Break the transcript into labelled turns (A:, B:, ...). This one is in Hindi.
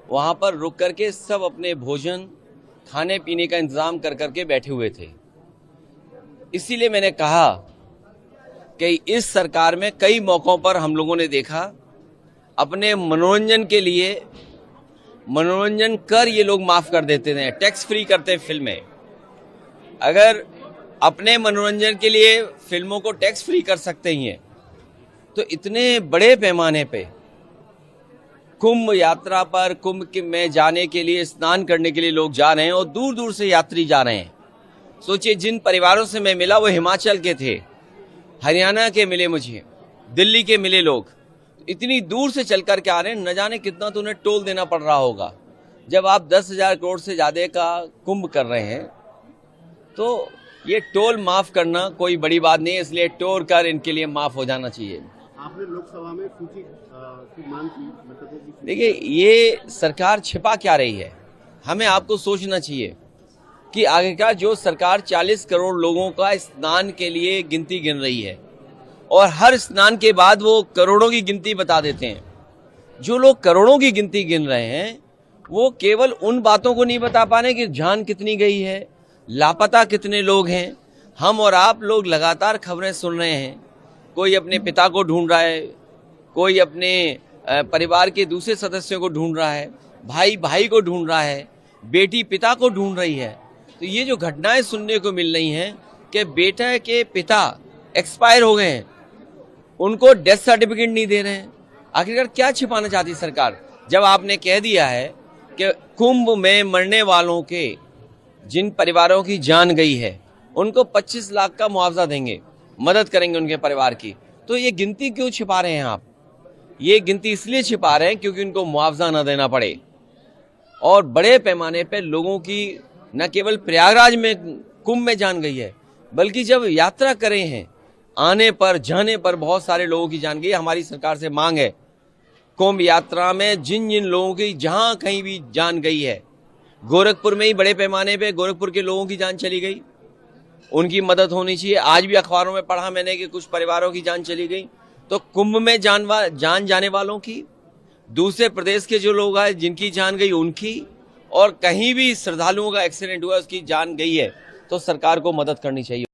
A: वहाँ पर रुक करके सब अपने भोजन खाने पीने का इंतजाम कर करके बैठे हुए थे। इसीलिए मैंने कहा कि इस सरकार में कई मौकों पर हम लोगों ने देखा अपने मनोरंजन के लिए मनोरंजन कर ये लोग माफ कर देते हैं, टैक्स फ्री करते हैं फिल्में। अगर अपने मनोरंजन के लिए फिल्मों को टैक्स फ्री कर सकते ही हैं तो इतने बड़े पैमाने पे कुंभ यात्रा पर कुंभ में जाने के लिए, स्नान करने के लिए लोग जा रहे हैं और दूर दूर से यात्री जा रहे हैं। सोचिए, जिन परिवारों से मैं मिला वो हिमाचल के थे, हरियाणा के मिले, मुझे दिल्ली के मिले। लोग इतनी दूर से चल कर के आ रहे हैं, न जाने कितना तो उन्हें टोल देना पड़ रहा होगा। जब आप 10,000 करोड़ से ज्यादा का कुंभ कर रहे हैं तो ये टोल माफ करना कोई बड़ी बात नहीं है, इसलिए टोल कर इनके लिए माफ हो जाना चाहिए।
B: आपने लोकसभा में सूची की मांग की,
A: देखिए, ये सरकार छिपा क्या रही है, हमें आपको सोचना चाहिए कि आखिरकार जो सरकार 40 करोड़ लोगों का स्नान के लिए गिनती गिन रही है और हर स्नान के बाद वो करोड़ों की गिनती बता देते हैं। जो लोग करोड़ों की गिनती गिन रहे हैं वो केवल उन बातों को नहीं बता पा रहे कि जान कितनी गई है, लापता कितने लोग हैं। हम और आप लोग लगातार खबरें सुन रहे हैं, कोई अपने पिता को ढूंढ रहा है, कोई अपने परिवार के दूसरे सदस्यों को ढूंढ रहा है, भाई भाई को ढूंढ रहा है, बेटी पिता को ढूंढ रही है। तो ये जो घटनाएं सुनने को मिल रही हैं कि बेटा के पिता एक्सपायर हो गए हैं, उनको डेथ सर्टिफिकेट नहीं दे रहे हैं, आखिरकार क्या छिपाना चाहती सरकार? जब आपने कह दिया है कि कुंभ में मरने वालों के जिन परिवारों की जान गई है उनको 25 लाख का मुआवजा देंगे, मदद करेंगे उनके परिवार की, तो ये गिनती क्यों छिपा रहे हैं आप? ये गिनती इसलिए छिपा रहे हैं क्योंकि उनको मुआवजा न देना पड़े। और बड़े पैमाने पे लोगों की न केवल प्रयागराज में कुंभ में जान गई है, बल्कि जब यात्रा करे हैं आने पर जाने पर बहुत सारे लोगों की जान गई। हमारी सरकार से मांग है कुंभ यात्रा में जिन जिन लोगों की जहां कहीं भी जान गई है, गोरखपुर में ही बड़े पैमाने पे गोरखपुर के लोगों की जान चली गई, उनकी मदद होनी चाहिए। आज भी अखबारों में पढ़ा मैंने कि कुछ परिवारों की जान चली गई। तो कुंभ में जान जाने वालों की, दूसरे प्रदेश के जो लोग हैं जिनकी जान गई उनकी, और कहीं भी श्रद्धालुओं का एक्सीडेंट हुआ उसकी जान गई है, तो सरकार को मदद करनी चाहिए।